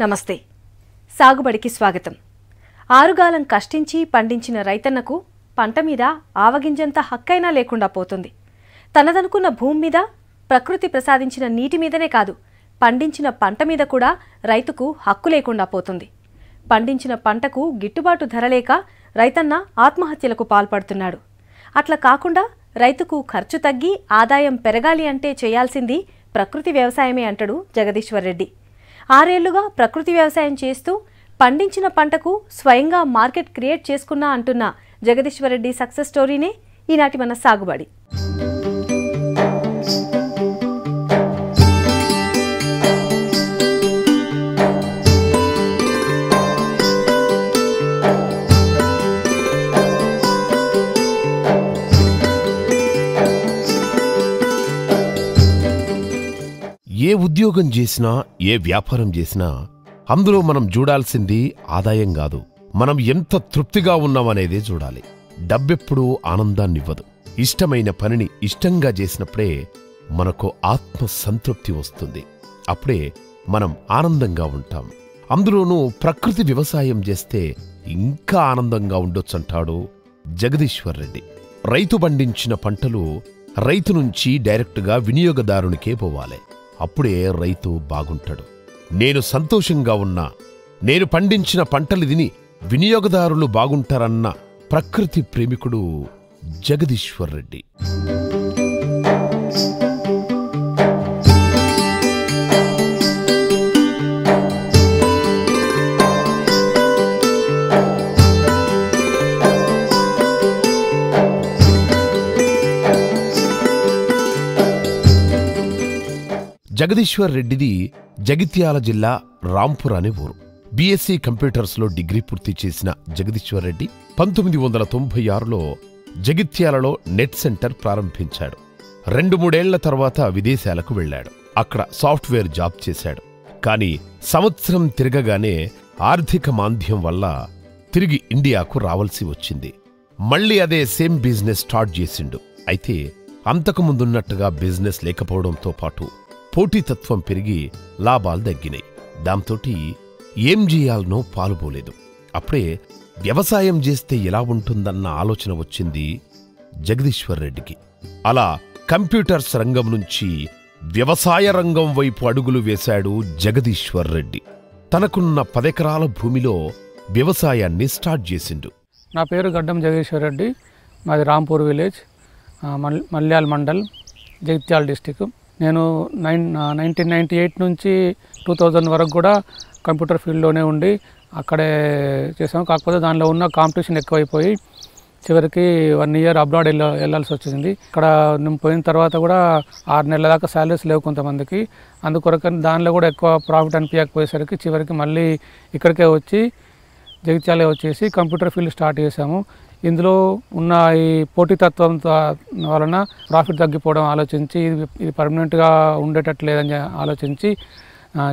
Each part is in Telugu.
నమస్తే. సాగుబడికి స్వాగతం. ఆరుగాలం కష్టించి పండించిన రైతన్నకు పంట మీద ఆవగింజంత హక్కైనా లేకుండా పోతుంది. తనదనుకున్న భూమి మీద, ప్రకృతి ప్రసాదించిన నీటి మీదనే కాదు, పండించిన పంట మీద కూడా రైతుకు హక్కు లేకుండా పోతుంది. పండించిన పంటకు గిట్టుబాటు ధర లేక రైతన్న ఆత్మహత్యలకు పాల్పడుతున్నాడు. అట్లా కాకుండా రైతుకు ఖర్చు తగ్గి ఆదాయం పెరగాలి అంటే చేయాల్సింది ప్రకృతి వ్యవసాయమే అంటాడు జగదీశ్వర్ రెడ్డి. 6 ఏళ్లుగా ప్రకృతి వ్యవసాయం చేస్తూ పండించిన పంటకు స్వయంగా మార్కెట్ క్రియేట్ చేసుకున్నా అంటున్న జగదీశ్వర్ రెడ్డి సక్సెస్ స్టోరీనే ఈనాటి మన సాగుబడి. ఏ ఉద్యోగం చేసినా, ఏ వ్యాపారం చేసినా అందులో మనం చూడాల్సింది ఆదాయం కాదు, మనం ఎంత తృప్తిగా ఉన్నామనేదే చూడాలి. డబ్బెప్పుడూ ఆనందాన్నివ్వదు. ఇష్టమైన పనిని ఇష్టంగా చేసినప్పుడే మనకు ఆత్మ సంతృప్తి వస్తుంది. అప్పుడే మనం ఆనందంగా ఉంటాం. అందులోనూ ప్రకృతి వ్యవసాయం చేస్తే ఇంకా ఆనందంగా ఉండొచ్చంటాడు జగదీశ్వర్ రెడ్డి. రైతు పండించిన పంటలు రైతు నుంచి డైరెక్టుగా వినియోగదారునికే పోవాలి. అప్పుడే రైతు బాగుంటాడు. నేను సంతోషంగా ఉన్నా, నేను పండించిన పంటలు తిని వినియోగదారులు బాగుంటారన్న ప్రకృతి ప్రేమికుడు జగదీశ్వర్ రెడ్డి. జగదీశ్వర్ రెడ్డిది జగిత్యాల జిల్లా రాంపూర్ అనే ఊరు. బీఎస్సీ కంప్యూటర్స్లో డిగ్రీ పూర్తి చేసిన జగదీశ్వర్ రెడ్డి 1996లో జగిత్యాలలో నెట్ సెంటర్ ప్రారంభించాడు. 2-3 ఏళ్ల తర్వాత విదేశాలకు వెళ్లాడు. అక్కడ సాఫ్ట్వేర్ జాబ్ చేశాడు. కానీ సంవత్సరం తిరగగానే ఆర్థిక మాంద్యం వల్ల తిరిగి ఇండియాకు రావాల్సి వచ్చింది. మళ్లీ అదే సేమ్ బిజినెస్ స్టార్ట్ చేసిండు. అయితే అంతకుముందున్నట్టుగా బిజినెస్ లేకపోవడంతో పాటు పోటీతత్వం పెరిగి లాభాలు తగ్గినాయి. దాంతోటి ఏం చేయాలనో పాలుపోలేదు. అప్పుడే వ్యవసాయం చేస్తే ఎలా ఉంటుందన్న ఆలోచన వచ్చింది జగదీశ్వర్ రెడ్డికి. అలా కంప్యూటర్స్ రంగం నుంచి వ్యవసాయ రంగం వైపు అడుగులు వేశాడు జగదీశ్వర్ రెడ్డి. తనకున్న 10 ఎకరాల భూమిలో వ్యవసాయాన్ని స్టార్ట్ చేసిండు. నా పేరు గడ్డం జగదీశ్వర్ రెడ్డి. మాది రాంపూర్ విలేజ్, మల్యాల్ మండల్, జగిత్యాల డిస్టిక్. నేను 1998 నుంచి 2000 వరకు కూడా కంప్యూటర్ ఫీల్డ్లోనే ఉండి అక్కడే చేసాము. కాకపోతే దానిలో ఉన్న కాంపిటీషన్ ఎక్కువైపోయి చివరికి 1 ఇయర్ అబ్రాడ్ వెళ్ళాల్సి వచ్చింది. ఇక్కడ నేను పోయిన తర్వాత కూడా 6 నెలల దాకా శాలరీస్ లేవు కొంతమందికి. అందుకొరకు దానిలో కూడా ఎక్కువ ప్రాఫిట్ అనిపించకపోయేసరికి చివరికి మళ్ళీ ఇక్కడికే వచ్చి జగిత్యాలే వచ్చేసి కంప్యూటర్ ఫీల్డ్ స్టార్ట్ చేశాము. ఇందులో ఉన్న ఈ పోటీతత్వం వలన ప్రాఫిట్ తగ్గిపోవడం ఆలోచించి ఇది పర్మనెంట్గా ఉండేటట్లేదని ఆలోచించి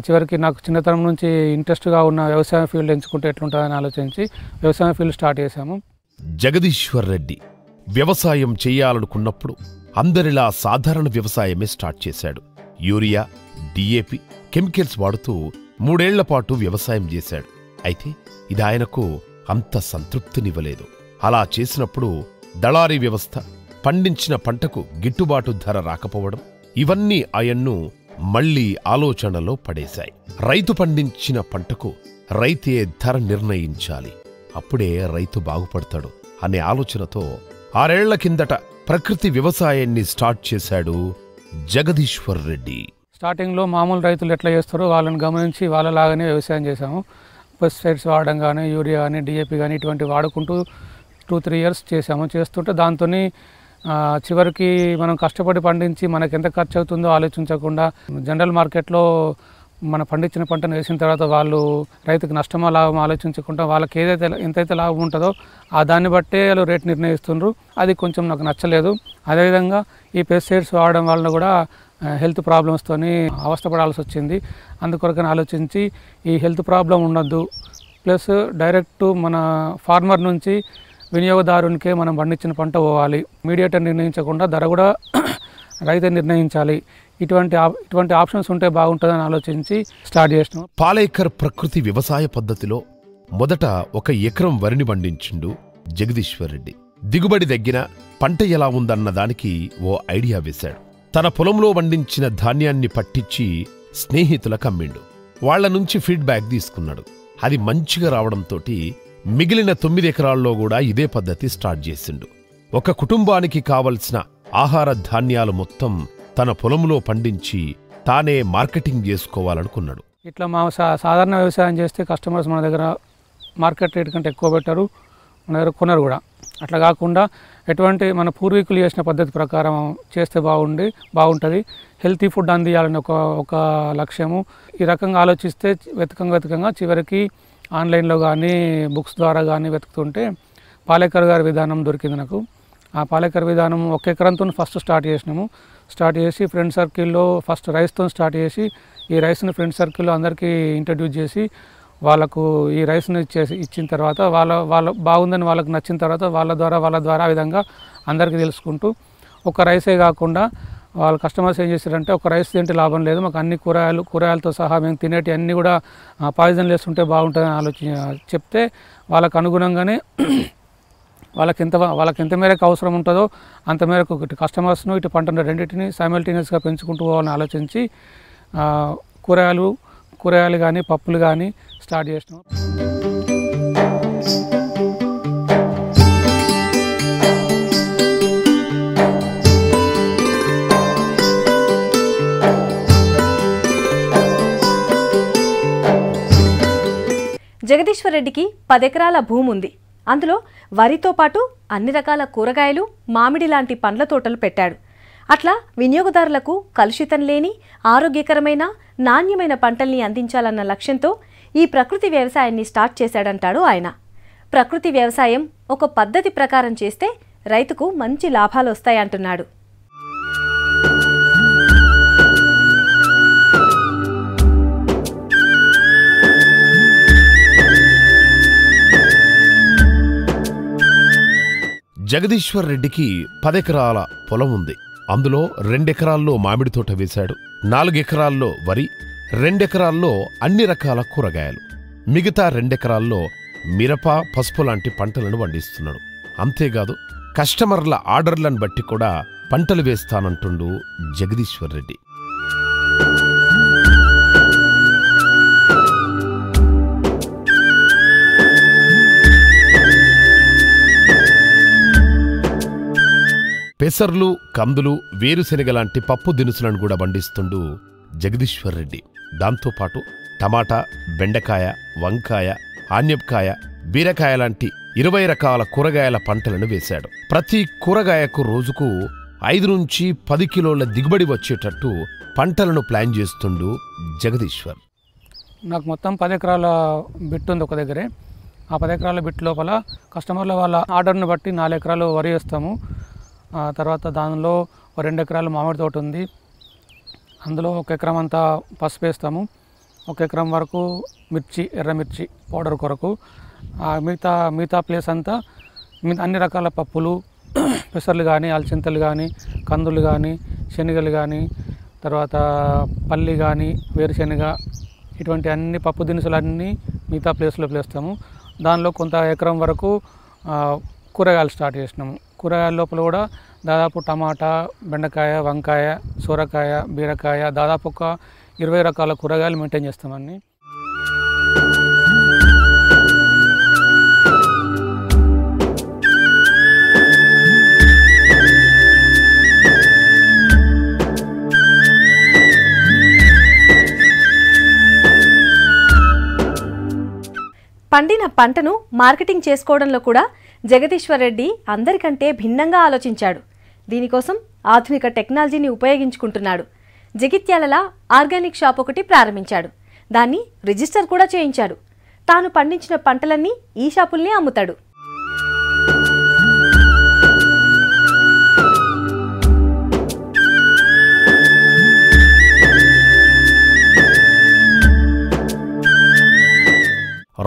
చివరికి నాకు చిన్నతనం నుంచి ఇంట్రెస్ట్గా ఉన్న వ్యవసాయ ఫీల్డ్ ఎంచుకుంటే ఎట్లుంటుందని ఆలోచించి వ్యవసాయ ఫీల్డ్ స్టార్ట్ చేశాము. జగదీశ్వర్ రెడ్డి వ్యవసాయం చేయాలనుకున్నప్పుడు అందరిలా సాధారణ వ్యవసాయమే స్టార్ట్ చేశాడు. యూరియా, డిఏపి, కెమికల్స్ వాడుతూ 3 ఏళ్ల పాటు వ్యవసాయం చేశాడు. అయితే ఇది ఆయనకు అంత సంతృప్తినివ్వలేదు. అలా చేసినప్పుడు దళారీ వ్యవస్థ, పండించిన పంటకు గిట్టుబాటు ధర రాకపోవడం, ఇవన్నీ ఆయన్ను మళ్లీ ఆలోచనలో పడేశాయి. రైతు పండించిన పంటకు రైతే ధర నిర్ణయించాలి, అప్పుడే రైతు బాగుపడతాడు అనే ఆలోచనతో 6 ఏళ్ల కిందట ప్రకృతి వ్యవసాయాన్ని స్టార్ట్ చేశాడు జగదీశ్వర్ రెడ్డి. స్టార్టింగ్లో మామూలు రైతులు ఎట్లా చేస్తారో వాళ్ళని గమనించి వాళ్ళలాగానే వ్యవసాయం చేశాము. పెస్టిసైడ్స్ వాడడం కానీ, యూరియా కానీ, డిఏపి కానీ ఇటువంటి వాడుకుంటూ 2-3 ఇయర్స్ చేసాము. చేస్తుంటే దాంతో చివరికి మనం కష్టపడి పండించి మనకు ఎంత ఖర్చు అవుతుందో ఆలోచించకుండా జనరల్ మార్కెట్లో మన పండించిన పంటను వేసిన తర్వాత వాళ్ళు రైతుకు నష్టమా లాభం ఆలోచించకుండా వాళ్ళకి ఎంతైతే లాభం ఉంటుందో ఆ దాన్ని బట్టే వాళ్ళు రేట్ నిర్ణయిస్తుండ్రు. అది కొంచెం నాకు నచ్చలేదు. అదేవిధంగా ఈ పెస్టిసైడ్స్ వాడడం వలన కూడా హెల్త్ ప్రాబ్లమ్స్తోని అవస్థపడాల్సి వచ్చింది. అందుకొరకని ఆలోచించి ఈ హెల్త్ ప్రాబ్లం ఉండద్దు, ప్లస్ డైరెక్ట్ మన ఫార్మర్ నుంచి వినియోగదారునికే మనం పండించిన పంట పోవాలి, మీడియేటర్ నిర్ణయించకుండా ధర కూడా రైతే నిర్ణయించాలి. ఇటువంటి ఆప్షన్స్ ఉంటే బాగుంటుందని ఆలోచించి స్టార్ట్ చేసినాం. పాలేకర్ ప్రకృతి వ్యవసాయ పద్ధతిలో మొదట 1 ఎకరం వరిని పండించిండు జగదీశ్వర్ రెడ్డి. దిగుబడి దగ్గర పంట ఎలా ఉందన్న దానికి ఓ ఐడియా వేశాడు. తన పొలంలో పండించిన ధాన్యాన్ని పట్టించి స్నేహితులకు అమ్మిండు. వాళ్ల నుంచి ఫీడ్బ్యాక్ తీసుకున్నాడు. అది మంచిగా రావడంతోటి మిగిలిన 9 ఎకరాల్లో కూడా ఇదే పద్ధతి స్టార్ట్ చేసిండు. ఒక కుటుంబానికి కావలసిన ఆహార ధాన్యాలు మొత్తం తన పొలంలో పండించి తానే మార్కెటింగ్ చేసుకోవాలనుకున్నాడు. ఇట్లా మా సాధారణ వ్యవసాయం చేస్తే కస్టమర్స్ మన దగ్గర మార్కెట్ రేట్ కంటే ఎక్కువ పెట్టారు, మన దగ్గర కొనరు కూడా. అట్లా కాకుండా ఎటువంటి మన పూర్వీకులు చేసిన పద్ధతి ప్రకారం చేస్తే బాగుంటుంది, హెల్తీ ఫుడ్ అందియాలని ఒక లక్ష్యము. ఈ రకంగా ఆలోచిస్తే వెతకంగా చివరికి ఆన్లైన్లో కానీ బుక్స్ ద్వారా కానీ వెతుకుతుంటే పాలేకర్ గారి విధానం దొరికింది నాకు. ఆ పాలేకర్ విధానం 1 ఎకరంతో ఫస్ట్ స్టార్ట్ చేసినాము. స్టార్ట్ చేసి ఫ్రెండ్ సర్కిల్లో ఫస్ట్ రైస్తో స్టార్ట్ చేసి ఈ రైస్ని ఫ్రెండ్ సర్కిల్లో అందరికీ ఇంట్రడ్యూస్ చేసి వాళ్ళకు ఈ రైస్ని ఇచ్చిన తర్వాత వాళ్ళ బాగుందని వాళ్ళకి నచ్చిన తర్వాత వాళ్ళ ద్వారా ఆ విధంగా అందరికీ తెలుసుకుంటూ ఒక రైసే కాకుండా వాళ్ళ కస్టమర్స్ ఏం చేశారంటే ఒక రైస్ తింటే లాభం లేదు, మాకు అన్ని కూరగాయలతో సహా మేము తినేటి అన్నీ కూడా పాయిజన్ లెస్ ఉంటే బాగుంటుందని చెప్తే వాళ్ళకు అనుగుణంగానే వాళ్ళకి ఎంత మేరకు అవసరం ఉంటుందో అంత మేరకు ఇటు కస్టమర్స్ను ఇటు పంటను రెండింటిని సైమల్టేనియస్గా పెంచుకుంటూ పోవాలని ఆలోచించి కూరగాయలు కానీ పప్పులు కానీ స్టార్ట్ చేసినాం. జగదీశ్వర్ రెడ్డికి 10 ఎకరాల భూమి ఉంది. అందులో వరితో పాటు అన్ని రకాల కూరగాయలు, మామిడి లాంటి పండ్ల తోటలు పెట్టాడు. అట్లా వినియోగదారులకు కలుషితం లేని ఆరోగ్యకరమైన నాణ్యమైన పంటల్ని అందించాలన్న లక్ష్యంతో ఈ ప్రకృతి వ్యవసాయాన్ని స్టార్ట్ చేశాడంటాడు ఆయన. ప్రకృతి వ్యవసాయం ఒక పద్ధతి ప్రకారం చేస్తే రైతుకు మంచి లాభాలు వస్తాయంటున్నాడు. జగదీశ్వర్ రెడ్డికి 10 ఎకరాల పొలం ఉంది. అందులో 2 ఎకరాల్లో మామిడి తోట వేశాడు, 4 ఎకరాల్లో వరి, 2 ఎకరాల్లో అన్ని రకాల కూరగాయలు, మిగతా 2 ఎకరాల్లో మిరప, పసుపు లాంటి పంటలను పండిస్తున్నాడు. అంతేకాదు కస్టమర్ల ఆర్డర్లను బట్టి కూడా పంటలు వేస్తానంటుండు జగదీశ్వర్ రెడ్డి. పెసర్లు, కందులు, వేరుశెనగ లాంటి పప్పు దినుసులను కూడా పండిస్తుండు జగదీశ్వర్ రెడ్డి. దాంతోపాటు టమాటా, బెండకాయ, వంకాయ, ఆన్యపకాయ, బీరకాయ లాంటి 20 రకాల కూరగాయల పంటలను వేశాడు. ప్రతి కూరగాయకు రోజుకు 5 నుంచి 10 కిలోల దిగుబడి వచ్చేటట్టు పంటలను ప్లాన్ చేస్తుండు జగదీశ్వర్. నాకు మొత్తం 10 ఎకరాల బిట్ ఉంది ఒక దగ్గరే. ఆ 10 ఎకరాల బిట్ లోపల కస్టమర్ల వాళ్ళ ఆర్డర్ని బట్టి 4 ఎకరాలు వరి వేస్తాము. తర్వాత దానిలో 2 ఎకరాలు మామిడి తోట ఉంది. అందులో 1 ఎకరం అంతా పసుపు వేస్తాము. 1 ఎకరం వరకు ఎర్రమిర్చి పౌడర్ కొరకు. మిగతా ప్లేస్ అంతా అన్ని రకాల పప్పులు, పెసర్లు కానీ, అలచింతలు కానీ, కందులు కానీ, శనగలు కానీ, తర్వాత పల్లి కానీ, వేరుశెనగ, ఇటువంటి అన్ని పప్పు దినుసులన్నీ మిగతా ప్లేస్లో వేస్తాము. దానిలో కొంత ఎకరం వరకు కూరగాయలు స్టార్ట్ చేసినాము. కూరగాయల లోపల కూడా దాదాపు టమాటా, బెండకాయ, వంకాయ, సొరకాయ, బీరకాయ, దాదాపు ఒక 20 రకాల కూరగాయలు మెయింటైన్ చేస్తామని. పండిన పంటను మార్కెటింగ్ చేసుకోవడంలో కూడా జగదీశ్వర్ రెడ్డి అందరికంటే భిన్నంగా ఆలోచించాడు. దీనికోసం ఆధునిక టెక్నాలజీని ఉపయోగించుకుంటున్నాడు. జగిత్యాలలో ఆర్గానిక్ షాప్ ఒకటి ప్రారంభించాడు. దాన్ని రిజిస్టర్ కూడా చేయించాడు. తాను పండించిన పంటలన్నీ ఈ షాపుల్ని అమ్ముతాడు.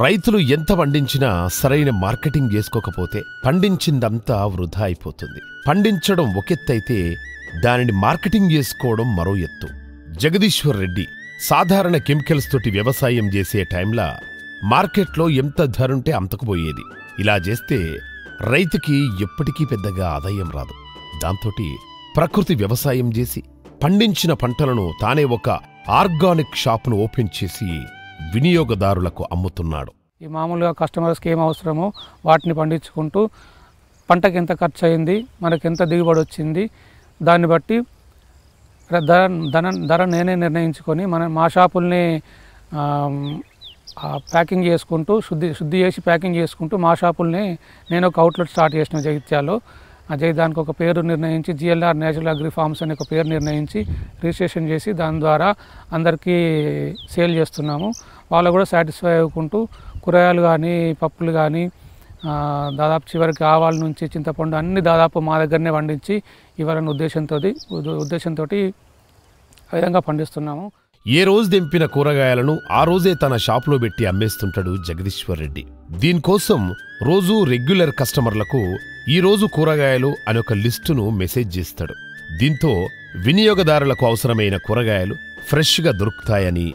రైతులు ఎంత పండించినా సరైన మార్కెటింగ్ చేసుకోకపోతే పండించిందంతా వృధా అయిపోతుంది. పండించడం ఒకెత్తైతే దానిని మార్కెటింగ్ చేసుకోవడం మరో ఎత్తు. జగదీశ్వర్ రెడ్డి సాధారణ కెమికల్స్ తోటి వ్యవసాయం చేసే టైంలా మార్కెట్లో ఎంత ధరుంటే అంతకు పోయేది. ఇలా చేస్తే రైతుకి ఎప్పటికీ పెద్దగా ఆదాయం రాదు. దాంతోటి ప్రకృతి వ్యవసాయం చేసి పండించిన పంటలను తానే ఒక ఆర్గానిక్ షాపును ఓపెన్ చేసి వినియోగదారులకు అమ్ముతున్నాడు. ఈ మామూలుగా కస్టమర్స్కి ఏం అవసరమో వాటిని పండించుకుంటూ పంటకి ఎంత ఖర్చు అయింది, మనకి ఎంత దిగుబడి వచ్చింది, దాన్ని బట్టి ధర నేనే నిర్ణయించుకొని మా షాపుల్ని ప్యాకింగ్ చేసుకుంటూ శుద్ధి చేసి ప్యాకింగ్ చేసుకుంటూ మా షాపుల్ని నేను ఒక అవుట్లెట్ స్టార్ట్ చేసిన జగిత్యాలలో. దానికి ఒక పేరు నిర్ణయించి GLR నేచురల్ అగ్రి ఫార్మ్స్ అనే ఒక పేరు నిర్ణయించి రిజిస్ట్రేషన్ చేసి దాని ద్వారా అందరికీ సేల్ చేస్తున్నాము. వాళ్ళు కూడా సాటిస్ఫై అవ్వకుంటూ కూరగాయలు కానీ పప్పులు కానీ దాదాపు చివరికి ఆవాల నుంచి చింతపండు అన్ని దాదాపు మా దగ్గరనే పండించి ఇవ్వాలనే ఉద్దేశంతో ఆ విధంగా పండిస్తున్నాము. ఏ రోజు దింపిన కూరగాయలను ఆ రోజే తన షాపులో పెట్టి అమ్మేస్తుంటాడు జగదీశ్వర్ రెడ్డి. దీనికోసం రోజూ రెగ్యులర్ కస్టమర్లకు ఈ రోజు కూరగాయలు అని ఒక లిస్టును మెసేజ్ చేస్తాడు. దీంతో వినియోగదారులకు అవసరమైన కూరగాయలు ఫ్రెష్గా దొరుకుతాయని,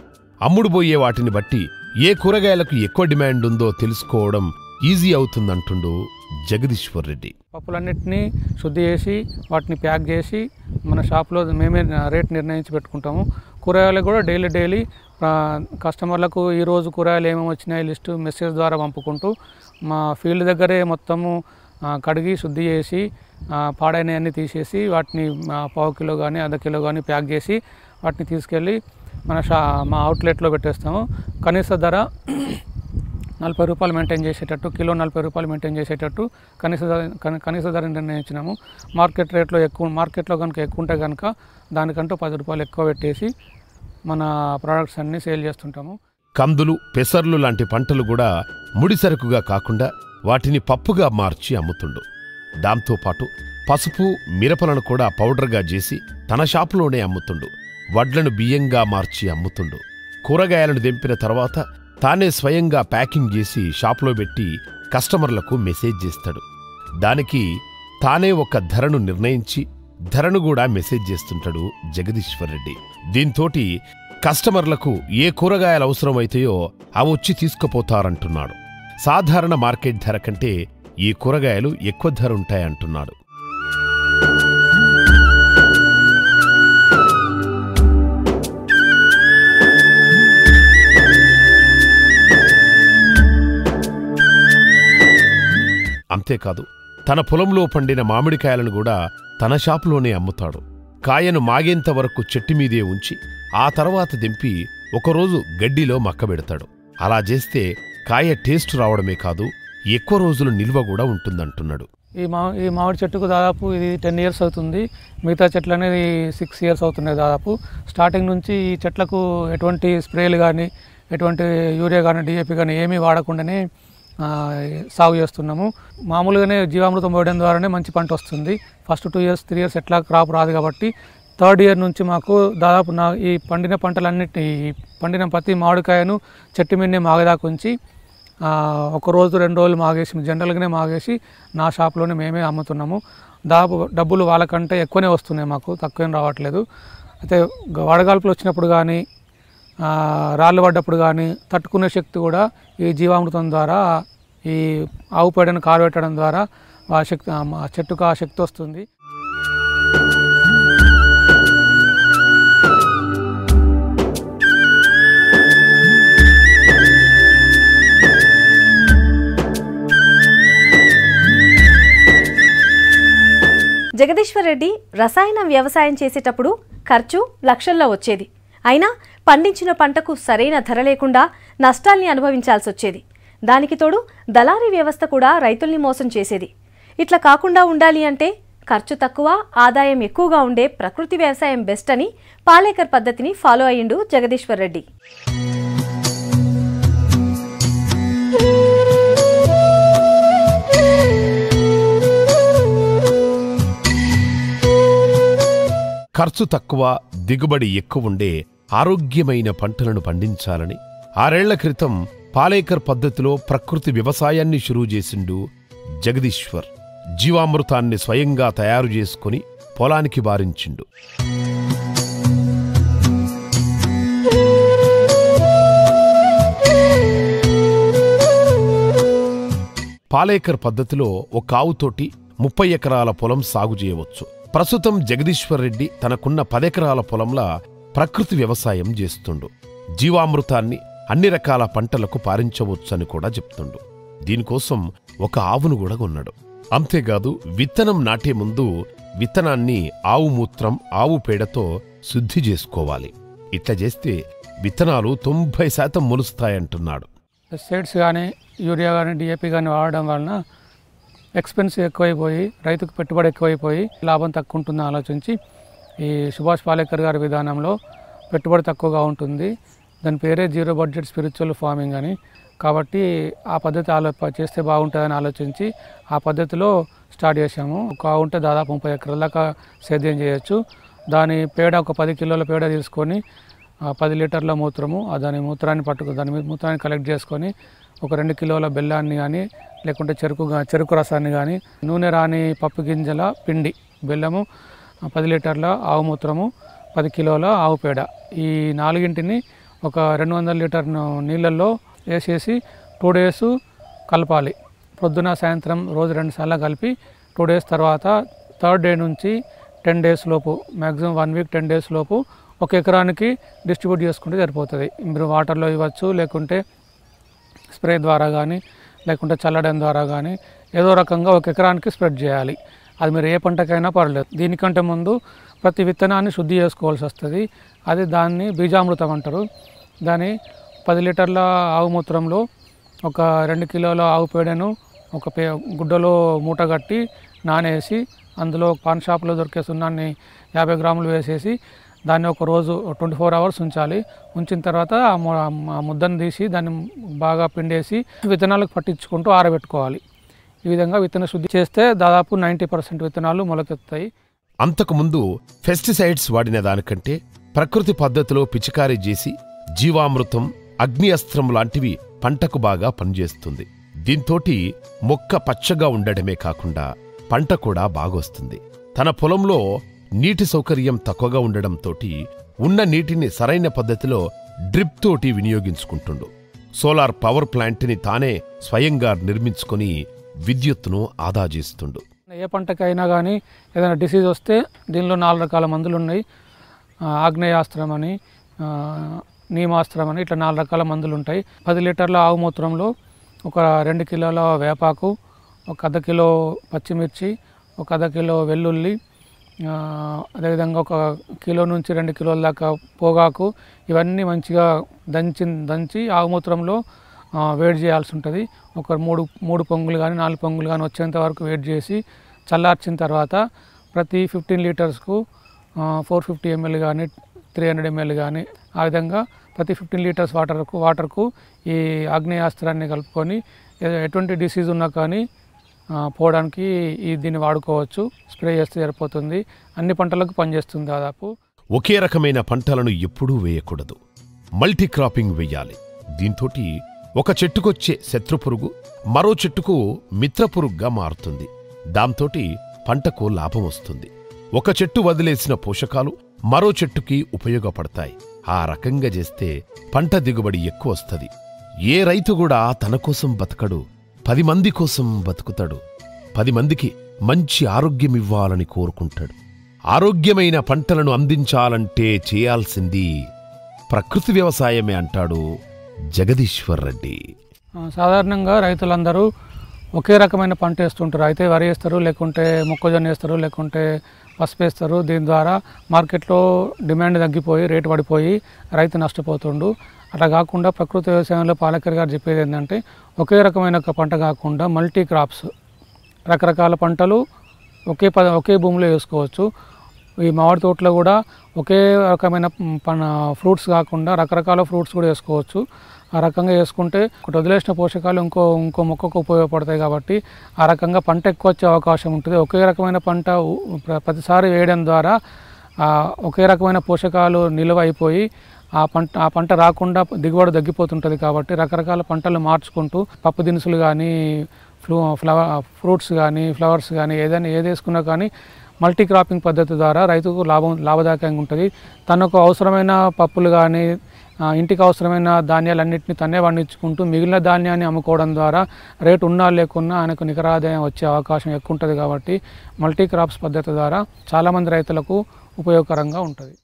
అమ్ముడుబోయే వాటిని బట్టి ఏ కూరగాయలకు ఎక్కువ డిమాండ్ ఉందో తెలుసుకోవడం ఈజీ అవుతుందంటుండు జగదీశ్వర్ రెడ్డి. పప్పులన్నింటినీ శుద్ధి చేసి వాటిని ప్యాక్ చేసి మన షాప్లో మేమే రేట్ నిర్ణయించి పెట్టుకుంటాము. కూరగాయలు కూడా డైలీ కస్టమర్లకు ఈరోజు కూరగాయలు ఏమేమి వచ్చినాయి లిస్టు మెసేజ్ ద్వారా పంపుకుంటూ మా ఫీల్డ్ దగ్గరే మొత్తము కడిగి శుద్ధి చేసి పాడైనవన్నీ తీసేసి వాటిని పావు కిలో కానీ అర్ధ కిలో కానీ ప్యాక్ చేసి వాటిని తీసుకెళ్ళి మా అవుట్లెట్లో పెట్టేస్తాము. కనీస ధర 40 రూపాయలు మెయింటైన్ చేసేటట్టు, కిలో 40 రూపాయలు మెయింటైన్ చేసేటట్టు కనీస ధర నిర్ణయించినాము. మార్కెట్లో కనుక ఎక్కువ ఉంటే కనుక దానికంటూ 10 రూపాయలు ఎక్కువ పెట్టేసి మన ప్రోడక్ట్స్ అన్నీ సేల్ చేస్తుంటాము. కందులు, పెసర్లు లాంటి పంటలు కూడా ముడిసరుకుగా కాకుండా వాటిని పప్పుగా మార్చి అమ్ముతుండు. దాంతోపాటు పసుపు, మిరపలను కూడా పౌడర్గా చేసి తన షాపులోనే అమ్ముతుండు. వడ్లను బియ్యంగా మార్చి అమ్ముతుండు. కూరగాయలను దింపిన తర్వాత తానే స్వయంగా ప్యాకింగ్ చేసి షాపులో పెట్టి కస్టమర్లకు మెసేజ్ చేస్తాడు. దానికి తానే ఒక ధరను నిర్ణయించి ధరను కూడా మెసేజ్ చేస్తుంటాడు జగదీశ్వర్ రెడ్డి. దీంతోటి కస్టమర్లకు ఏ కూరగాయలు అవసరమైతాయో అవొచ్చి తీసుకుపోతారంటున్నాడు. సాధారణ మార్కెట్ ధర కంటే ఈ కూరగాయలు ఎక్కువ ధర ఉంటాయంటున్నాడు. అంతేకాదు, తన పొలంలో పండిన మామిడికాయలను కూడా తన షాపులోనే అమ్ముతాడు. కాయను మాగేంత వరకు చెట్టుమీదే ఉంచి ఆ తర్వాత దింపి ఒకరోజు గడ్డిలో మక్కబెడతాడు. అలా చేస్తే కాయ టేస్ట్ రావడమే కాదు, ఎక్కువ రోజులు నిల్వ కూడా ఉంటుందంటున్నాడు. ఈ మామిడి చెట్టుకు దాదాపు ఇది 10 ఇయర్స్ అవుతుంది. మిగతా చెట్లు అనేది 6 ఇయర్స్ అవుతున్నాయి దాదాపు. స్టార్టింగ్ నుంచి ఈ చెట్లకు ఎటువంటి స్ప్రేలు కానీ ఎటువంటి యూరియా కానీ DAP కానీ ఏమీ వాడకుండానే సాగు చేస్తున్నాము. మామూలుగానే జీవామృతం పోయడం ద్వారానే మంచి పంట వస్తుంది. ఫస్ట్ 2 ఇయర్స్ 3 ఇయర్స్ ఎట్లా క్రాప్ రాదు కాబట్టి 3rd ఇయర్ నుంచి మాకు దాదాపు ఈ పండిన పంటలన్నిటి పండిన ప్రతి మామిడికాయను చెట్టు మీదనే మాగదాకా ఉంచి 1 రోజు 2 రోజులు మాగేసి జనరల్గానే మాగేసి నా షాప్లోనే మేమే అమ్ముతున్నాము. దాదాపు డబ్బులు వాళ్ళకంటే ఎక్కువనే వస్తున్నాయి, మాకు తక్కువేం రావట్లేదు. అయితే వడగాల్పులు వచ్చినప్పుడు కానీ రాళ్ళు పడ్డప్పుడు కానీ తట్టుకునే శక్తి కూడా ఈ జీవామృతం ద్వారా, ఈ ఆవు పేడను కారబెట్టడం ద్వారా చెట్టుకు ఆ శక్తి వస్తుంది. జగదీశ్వర్ రెడ్డి రసాయన వ్యవసాయం చేసేటప్పుడు ఖర్చు లక్షల్లో వచ్చేది. అయినా పండించిన పంటకు సరైన ధర లేకుండా నష్టాల్ని అనుభవించాల్సి వచ్చేది. దానికి తోడు దళారీ వ్యవస్థ కూడా రైతుల్ని మోసం చేసేది. ఇట్లా కాకుండా ఉండాలి అంటే ఖర్చు తక్కువ, ఆదాయం ఎక్కువగా ఉండే ప్రకృతి వ్యవసాయం బెస్ట్ అని పాలేకర్ పద్ధతిని ఫాలో అయ్యిండు జగదీశ్వర్ రెడ్డి. ఖర్చు తక్కువ, దిగుబడి ఎక్కువుండే ఆరోగ్యమైన పంటలను పండించాలని 6 ఏళ్ల క్రితం పాలేకర్ పద్ధతిలో ప్రకృతి వ్యవసాయాన్ని షురూ చేసిండు జగదీశ్వర్. జీవామృతాన్ని స్వయంగా తయారు చేసుకుని పొలానికి బారించిండు. పాలేకర్ పద్ధతిలో ఒక ఆవుతోటి 30 ఎకరాల పొలం సాగు చేయవచ్చు. ప్రస్తుతం జగదీశ్వర్ రెడ్డి తనకున్న 10 ఎకరాల పొలంలా ప్రకృతి వ్యవసాయం చేస్తుండు. జీవామృతాన్ని అన్ని రకాల పంటలకు పారించవచ్చని కూడా చెప్తుండు. దీనికోసం ఒక ఆవును కూడా కొన్నాడు. అంతేకాదు విత్తనం నాటే ముందు విత్తనాన్ని ఆవు మూత్రం, ఆవు పేడతో శుద్ధి చేసుకోవాలి. ఇట్లా చేస్తే విత్తనాలు 90% మొలుస్తాయంటున్నాడు. పెస్టిసైడ్స్ కానీ, యూరియా కానీ, డిఏపి కానీ వాడడం వలన ఎక్స్పెన్స్ ఎక్కువైపోయి రైతుకు పెట్టుబడి ఎక్కువైపోయి లాభం తక్కువ ఉంటుందని ఆలోచించి ఈ సుభాష్ పాలేకర్ గారి విధానంలో పెట్టుబడి తక్కువగా ఉంటుంది. దాని పేరే జీరో బడ్జెట్ స్పిరిచువల్ ఫార్మింగ్ అని. కాబట్టి ఆ పద్ధతి చేస్తే బాగుంటుందని ఆలోచించి ఆ పద్ధతిలో స్టార్ట్ చేశాము. ఒక ఉంటే దాదాపు 30 ఎకరాల దాకా సేద్యం చేయొచ్చు. దాని పేడ ఒక 10 కిలోల పేడ తీసుకొని 10 లీటర్ల మూత్రము, దాని మూత్రాన్ని కలెక్ట్ చేసుకొని ఒక 2 కిలోల బెల్లాన్ని కానీ లేకుంటే చెరుకు రసాన్ని కానీ, నూనె రాని పప్పు గింజల పిండి, బెల్లము, 10 లీటర్ల ఆవు మూత్రము, 10 కిలోల ఆవు పేడ, ఈ 4ంటిని ఒక 200 లీటర్ నీళ్ళల్లో వేసేసి 2 డేస్ కలపాలి. పొద్దున సాయంత్రం రోజు 2 సార్లు కలిపి 2 డేస్ తర్వాత 3rd డే నుంచి 10 డేస్ లోపు, మ్యాక్సిమం 1 వీక్ 10 డేస్ లోపు 1 ఎకరానికి డిస్ట్రిబ్యూట్ చేసుకుంటే సరిపోతుంది. మీరు వాటర్లో ఇవ్వచ్చు, లేకుంటే స్ప్రే ద్వారా కానీ, లేకుంటే చల్లడం ద్వారా కానీ ఏదో రకంగా 1 ఎకరానికి స్ప్రెడ్ చేయాలి. అది మీరు ఏ పంటకైనా పర్లేదు. దీనికంటే ముందు ప్రతి విత్తనాన్ని శుద్ధి చేసుకోవాల్సి వస్తుంది. దాన్ని బీజామృతం అంటారు. దాని 10 లీటర్ల ఆవు మూత్రంలో ఒక 2 కిలోల ఆవు పేడను ఒక గుడ్డలో మూట కట్టి నానేసి అందులో పాన్ షాప్లో దొరికే సున్నాన్ని 50 గ్రాములు వేసేసి దాన్ని ఒక రోజు 24 అవర్స్ ఉంచాలి. ఉంచిన తర్వాత ఆ ముద్దను తీసి దాన్ని బాగా పిండేసి విత్తనాలకు పట్టించుకుంటూ ఆరబెట్టుకోవాలి. ఈ విధంగా విత్తన శుద్ధి చేస్తే దాదాపు 90% విత్తనాలు మొలకెత్తాయి. అంతకుముందు పెస్టిసైడ్స్ వాడిన దానికంటే ప్రకృతి పద్ధతిలో పిచికారీ చేసి జీవామృతం, అగ్ని అస్త్రం లాంటివి పంటకు బాగా పనిచేస్తుంది. దీంతోటి మొక్క పచ్చగా ఉండడమే కాకుండా పంట కూడా బాగొస్తుంది. తన పొలంలో నీటి సౌకర్యం తక్కువగా ఉండడంతోటి ఉన్న నీటిని సరైన పద్ధతిలో డ్రిప్ తోటి వినియోగించుకుంటుండు. సోలార్ పవర్ ప్లాంట్ని తానే స్వయంగా నిర్మించుకొని విద్యుత్తును ఆదా చేస్తుండు. ఏ పంటకైనా కానీ ఏదైనా డిసీజ్ వస్తే దీనిలో 4 రకాల మందులు ఉన్నాయి. ఆగ్నేయాస్త్రం అని, నీమాస్త్రం అని, ఇట్లా 4 రకాల మందులు ఉంటాయి. 10 లీటర్ల ఆవు మూత్రంలో ఒక 2 కిలోల వేపాకు, ఒక 1/2 కిలో పచ్చిమిర్చి, ఒక 1/2 కిలో వెల్లుల్లి, అదేవిధంగా ఒక కిలో నుంచి 2 కిలోల దాకా పొగాకు, ఇవన్నీ మంచిగా దంచి ఆవు మూత్రంలో వేడి చేయాల్సి ఉంటుంది. ఒక 3 పొంగులు కానీ 4 పొంగులు కానీ వచ్చేంత వరకు వేడి చేసి చల్లార్చిన తర్వాత ప్రతి 15 లీటర్స్కు 450 ml కానీ 300 ml కానీ ఆ విధంగా ప్రతి 15 లీటర్స్ వాటర్కు ఈ ఆగ్నేయాస్త్రాన్ని కలుపుకొని ఎటువంటి డిసీజ్ ఉన్నా కానీ పోవడానికి దీన్ని వాడుకోవచ్చు. స్ప్రే చేస్తే సరిపోతుంది. అన్ని పంటలకు పనిచేస్తుంది. దాదాపు ఒకే రకమైన పంటలను ఎప్పుడూ వేయకూడదు. మల్టీ క్రాపింగ్ వేయాలి. దీంతోటి ఒక చెట్టుకొచ్చే శత్రుపురుగు మరో చెట్టుకు మిత్రపురుగ్గా మారుతుంది. దాంతోటి పంటకు లాభం వస్తుంది. ఒక చెట్టు వదిలేసిన పోషకాలు మరో చెట్టుకి ఉపయోగపడతాయి. ఆ రకంగా చేస్తే పంట దిగుబడి ఎక్కువ వస్తుంది. ఏ రైతు కూడా తన కోసం బతకడు, 10 మంది కోసం బతుకుతాడు. 10 మందికి మంచి ఆరోగ్యమివ్వాలని కోరుకుంటాడు. ఆరోగ్యమైన పంటలను అందించాలంటే చేయాల్సింది ప్రకృతి వ్యవసాయమే అంటాడు జగదీశ్వర్ రెడ్డి. సాధారణంగా రైతులందరూ ఒకే రకమైన పంట వేస్తుంటారు. అయితే వరి వేస్తారు, లేకుంటే మొక్కజొన్న వేస్తారు, లేకుంటే పసుపు వేస్తారు. దీని ద్వారా మార్కెట్లో డిమాండ్ తగ్గిపోయి రేటు పడిపోయి రైతు నష్టపోతుండు. అట్లా కాకుండా ప్రకృతి వ్యవసాయంలో పాలేకర్ గారు చెప్పేది ఏంటంటే ఒకే రకమైన పంట కాకుండా మల్టీ క్రాప్స్, రకరకాల పంటలు ఒకే భూమిలో వేసుకోవచ్చు. ఈ మామిడి తోటలో కూడా ఒకే రకమైన ఫ్రూట్స్ కాకుండా రకరకాల ఫ్రూట్స్ కూడా వేసుకోవచ్చు. ఆ రకంగా వేసుకుంటే ఒకటి వదిలేసిన పోషకాలు ఇంకో మొక్కకు ఉపయోగపడతాయి. కాబట్టి ఆ రకంగా పంట ఎక్కువ వచ్చే అవకాశం ఉంటుంది. ఒకే రకమైన పంట ప్రతిసారి వేయడం ద్వారా ఒకే రకమైన పోషకాలు నిల్వ అయిపోయి ఆ పంట రాకుండా దిగుబడి తగ్గిపోతుంటుంది. కాబట్టి రకరకాల పంటలు మార్చుకుంటూ పప్పు దినుసులు కానీ, ఫ్రూట్స్ కానీ, ఫ్లవర్స్ కానీ ఏది వేసుకున్నా కానీ మల్టీ క్రాపింగ్ పద్ధతి ద్వారా రైతుకు లాభదాయకంగా ఉంటుంది. తనకు అవసరమైన పప్పులు కానీ ఇంటికి అవసరమైన ధాన్యాలన్నింటినీ తనే పండించుకుంటూ మిగిలిన ధాన్యాన్ని అమ్ముకోవడం ద్వారా రేటు ఉన్నా లేకున్నా ఆయనకు నికర ఆదాయం వచ్చే అవకాశం ఎక్కువ ఉంటుంది. కాబట్టి మల్టీ క్రాప్స్ పద్ధతి ద్వారా చాలామంది రైతులకు ఉపయోగకరంగా ఉంటుంది.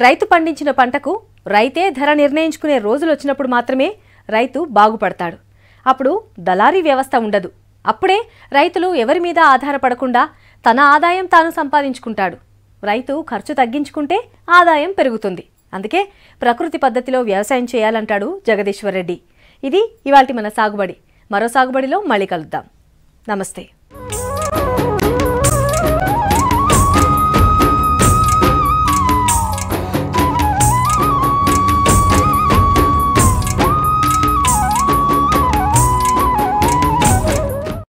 రైతు పండించిన పంటకు రైతే ధర నిర్ణయించుకునే రోజులు వచ్చినప్పుడు మాత్రమే రైతు బాగుపడతాడు. అప్పుడు దళారీ వ్యవస్థ ఉండదు. అప్పుడే రైతులు ఎవరి మీద ఆధారపడకుండా తన ఆదాయం తాను సంపాదించుకుంటాడు. రైతు ఖర్చు తగ్గించుకుంటే ఆదాయం పెరుగుతుంది. అందుకే ప్రకృతి పద్ధతిలో వ్యవసాయం చేయాలంటాడు జగదీశ్వర్ రెడ్డి. ఇది ఇవాల్టి మన సాగుబడి. మరో సాగుబడిలో మళ్ళీ కలుద్దాం. నమస్తే.